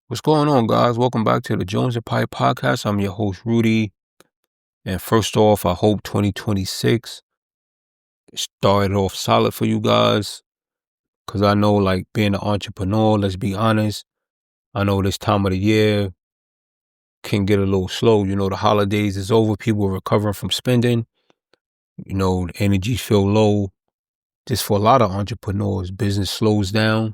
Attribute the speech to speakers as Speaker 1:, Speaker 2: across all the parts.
Speaker 1: What's going on, guys? Welcome back to the Jones and Pie podcast. I'm your host, Rudy. And first off, I hope 2026 started off solid for you guys. Because I know, like, being an entrepreneur, let's be honest, I know this time of the year can get a little slow. You know, the holidays is over. People are recovering from spending. You know, the energies feel low. Just for a lot of entrepreneurs, business slows down.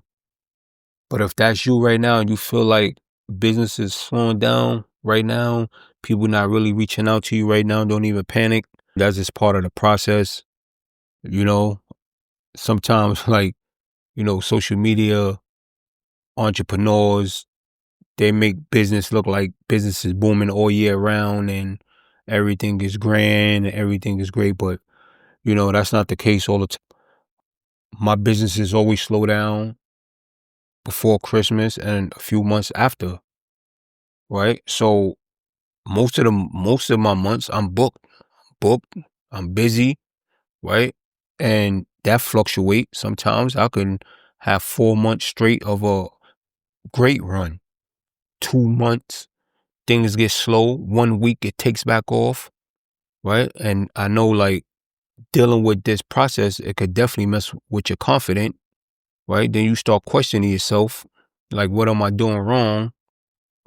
Speaker 1: But if that's you right now and you feel like business is slowing down right now, people not really reaching out to you right now, don't even panic. That's just part of the process. You know, sometimes social media entrepreneurs, they make business look like business is booming all year round and everything is grand and everything is great. But, that's not the case all the time. My businesses always slow down before Christmas and a few months after, right? So most of my months I'm booked, I'm busy, right? And that fluctuates. Sometimes I can have 4 months straight of a great run. 2 months, things get slow. 1 week it takes back off, right? And I know, like, dealing with this process, it could definitely mess with your confidence, right? Then you start questioning yourself, like, what am I doing wrong?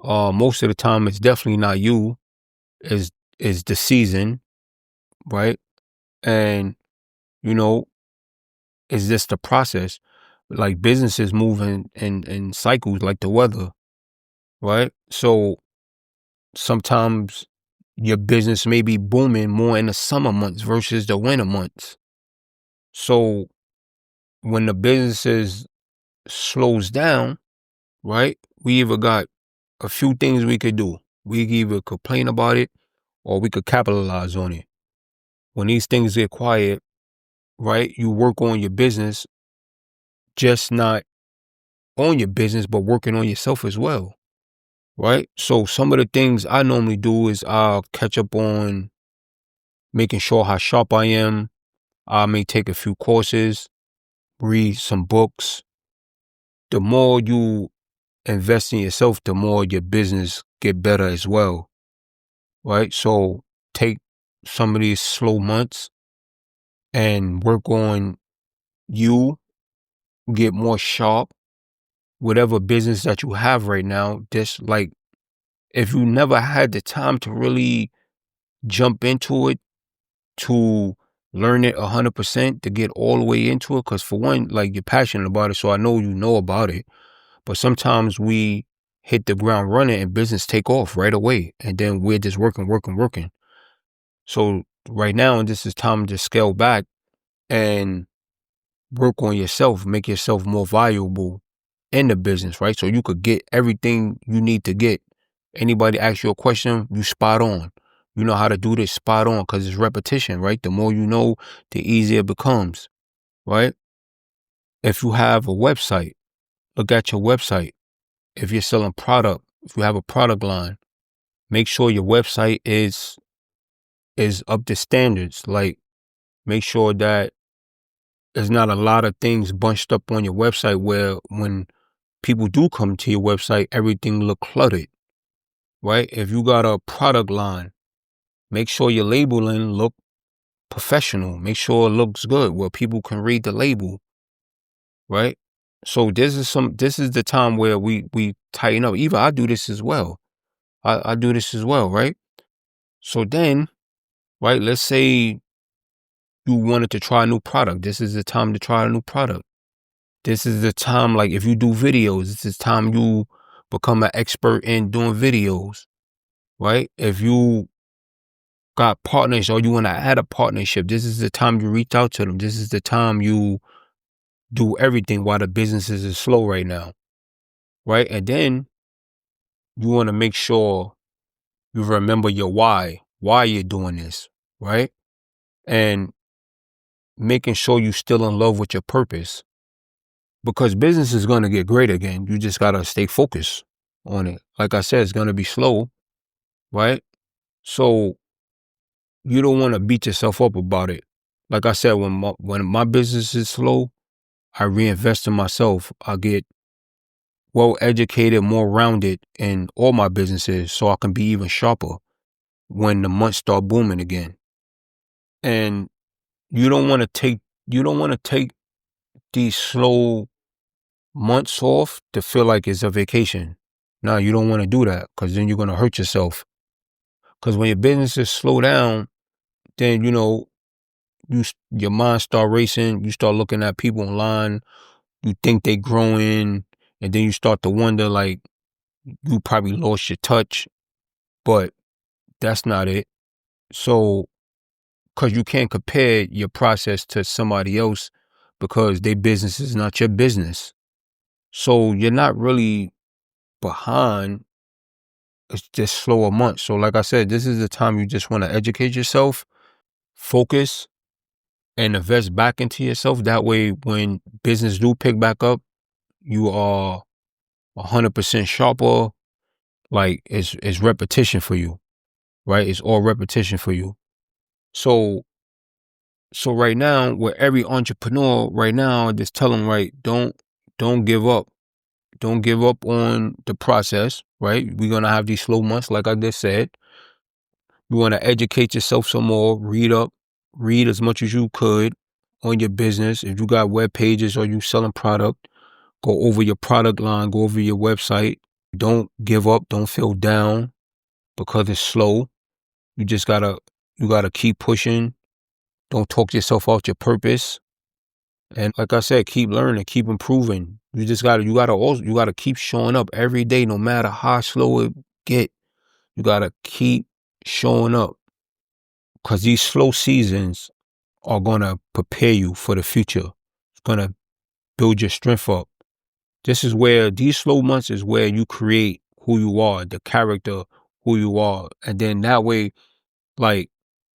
Speaker 1: Most of the time it's definitely not you, is the season, right? And, you know, it's just the process. Like, businesses move in cycles like the weather, right? So sometimes your business may be booming more in the summer months versus the winter months. So when the business slows down, right, we either got a few things we could do. We either complain about it or we could capitalize on it. When these things get quiet, right, you work on your business, just not on your business, but working on yourself as well, right? So some of the things I normally do is I'll catch up on making sure how sharp I am. I may take a few courses, read some books. The more you invest in yourself, the more your business get better as well, right? So take some of these slow months and work on you, get more sharp, whatever business that you have right now. Just like, if you never had the time to really jump into it, to learn it 100%, to get all the way into it, because for one, like, you're passionate about it, so I know you know about it. But sometimes we hit the ground running and business take off right away, and then we're just working. So right now, this is time to scale back and work on yourself, make yourself more valuable in the business, right? So you could get everything you need to get. Anybody asks you a question, you spot on. You know how to do this, spot on, because it's repetition, right? The more you know, the easier it becomes, right? If you have a website, look at your website. If you're selling product, if you have a product line, make sure your website is up to standards. Like, make sure that there's not a lot of things bunched up on your website where when people do come to your website, everything look cluttered, right? If you got a product line, make sure your labeling look professional. Make sure it looks good where people can read the label, right? So this is the time where we tighten up. Even I do this as well. I do this as well, right? So then, right, let's say you wanted to try a new product. This is the time to try a new product. This is the time, like, if you do videos, this is time you become an expert in doing videos, right? If you got partners or you want to add a partnership, this is the time you reach out to them. This is the time you do everything while the businesses is slow right now, right? And then you want to make sure you remember your why you're doing this, right? And making sure you still in love with your purpose, because business is going to get great again. You just got to stay focused on it. Like I said, it's going to be slow, right? So you don't want to beat yourself up about it. Like I said, when my business is slow, I reinvest in myself. I get well educated, more rounded in all my businesses so I can be even sharper when the months start booming again. And you don't want to take these slow months off to feel like it's a vacation. No, you don't want to do that, because then you're going to hurt yourself. Because when your businesses slow down, then, your mind start racing. You start looking at people online. You think they growing, and then you start to wonder, like, you probably lost your touch, but that's not it. So, because you can't compare your process to somebody else, because their business is not your business. So you're not really behind. It's just slower months. So like I said, this is the time you just want to educate yourself, focus, and invest back into yourself. That way, when business do pick back up, you are 100% sharper. Like, it's repetition for you, right? It's all repetition for you. So right now, with every entrepreneur right now, I just tell them, right, don't give up. Don't give up on the process, right? We're gonna have these slow months, like I just said. You want to educate yourself some more, read as much as you could on your business. If you got web pages or you selling product, go over your product line, go over your website. Don't give up, don't feel down because it's slow. You gotta keep pushing. Don't talk yourself out your purpose. And like I said, keep learning, keep improving. You gotta keep showing up every day, no matter how slow it get. You gotta keep showing up. Because these slow seasons are going to prepare you for the future. It's going to build your strength up. These slow months is where you create who you are, the character, who you are. And then that way, like,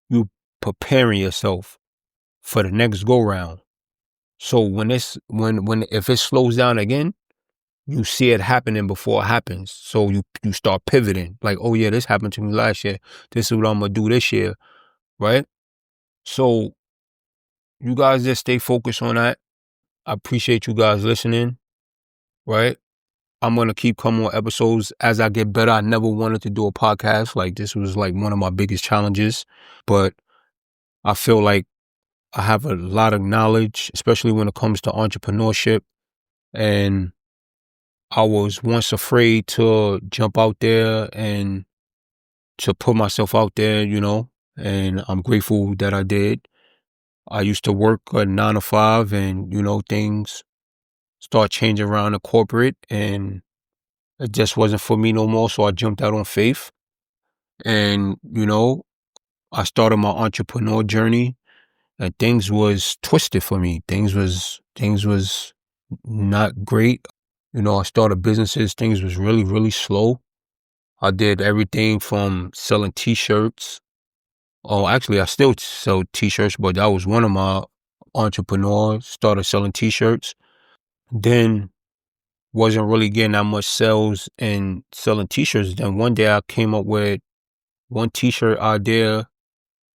Speaker 1: you preparing yourself for the next go round. So if it slows down again, you see it happening before it happens. So you start pivoting. Like, oh yeah, this happened to me last year. This is what I'm going to do this year. Right? So you guys just stay focused on that. I appreciate you guys listening, right? I'm going to keep coming on episodes as I get better. I never wanted to do a podcast. Like, this was like one of my biggest challenges, but I feel like I have a lot of knowledge, especially when it comes to entrepreneurship. And I was once afraid to jump out there and to put myself out there, and I'm grateful that I did. I used to work a 9 to 5, and, things start changing around the corporate, and it just wasn't for me no more. So I jumped out on faith, and, I started my entrepreneur journey, and things was twisted for me. Things was not great. I started businesses. Things was really, really slow. I did everything from selling t-shirts. Oh, actually, I still sell t-shirts, but that was one of my entrepreneurs. Started selling t-shirts. Then wasn't really getting that much sales and selling t-shirts. Then one day I came up with one t-shirt idea,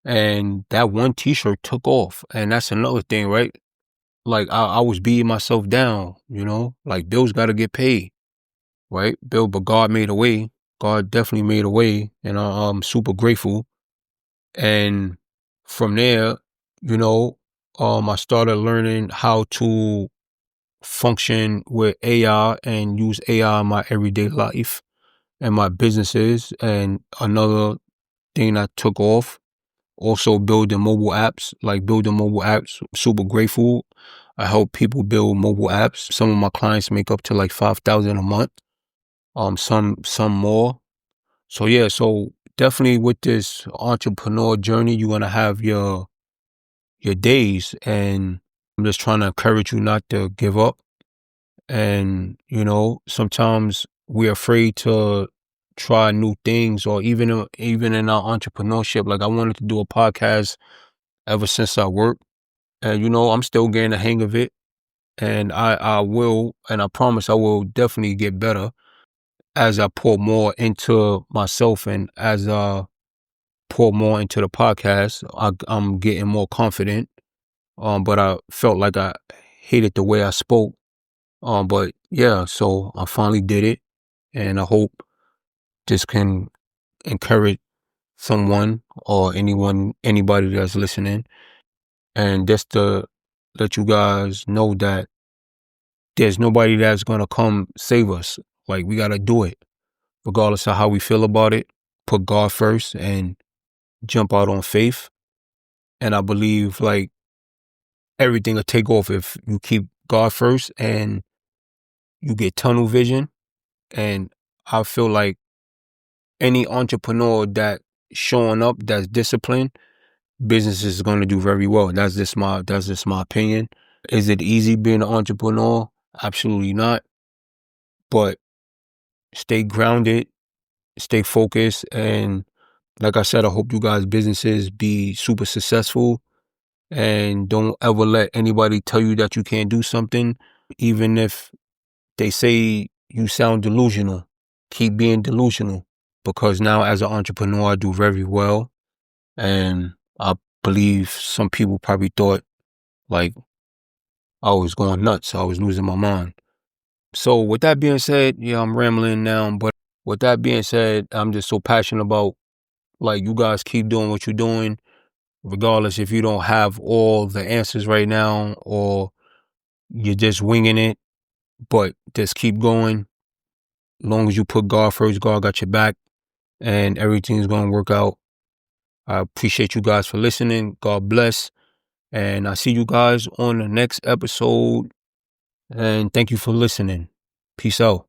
Speaker 1: and that one t-shirt took off. And that's another thing, right? Like, I was beating myself down, like, bills got to get paid, right? But God made a way. God definitely made a way, and I'm super grateful. And from there, I started learning how to function with AI and use AI in my everyday life and my businesses. And another thing that took off, also building mobile apps, super grateful. I help people build mobile apps. Some of my clients make up to like 5,000 a month. Some more. So yeah, so definitely with this entrepreneur journey, you're gonna have your days, and I'm just trying to encourage you not to give up. And, sometimes we're afraid to try new things, or even in our entrepreneurship. Like, I wanted to do a podcast ever since I worked, and, I'm still getting the hang of it. And I will, and I promise I will definitely get better as I pour more into myself, and as I pour more into the podcast. I'm getting more confident. But I felt like I hated the way I spoke. But yeah, so I finally did it, and I hope this can encourage someone or anybody that's listening, and just to let you guys know that there's nobody that's gonna come save us. Like, we gotta do it, regardless of how we feel about it. Put God first and jump out on faith. And I believe like everything will take off if you keep God first and you get tunnel vision. And I feel like any entrepreneur that showing up, that's disciplined, business is going to do very well. That's just my opinion. Is it easy being an entrepreneur? Absolutely not. But stay grounded, stay focused, and like I said, I hope you guys' businesses be super successful, and don't ever let anybody tell you that you can't do something, even if they say you sound delusional. Keep being delusional, because now as an entrepreneur, I do very well, and I believe some people probably thought like I was going nuts. I was losing my mind. So with that being said, yeah, I'm rambling now, but with that being said, I'm just so passionate about, like, you guys keep doing what you're doing, regardless if you don't have all the answers right now or you're just winging it, but just keep going. As long as you put God first, God got your back, and everything's going to work out. I appreciate you guys for listening. God bless. And I see you guys on the next episode. And thank you for listening. Peace out.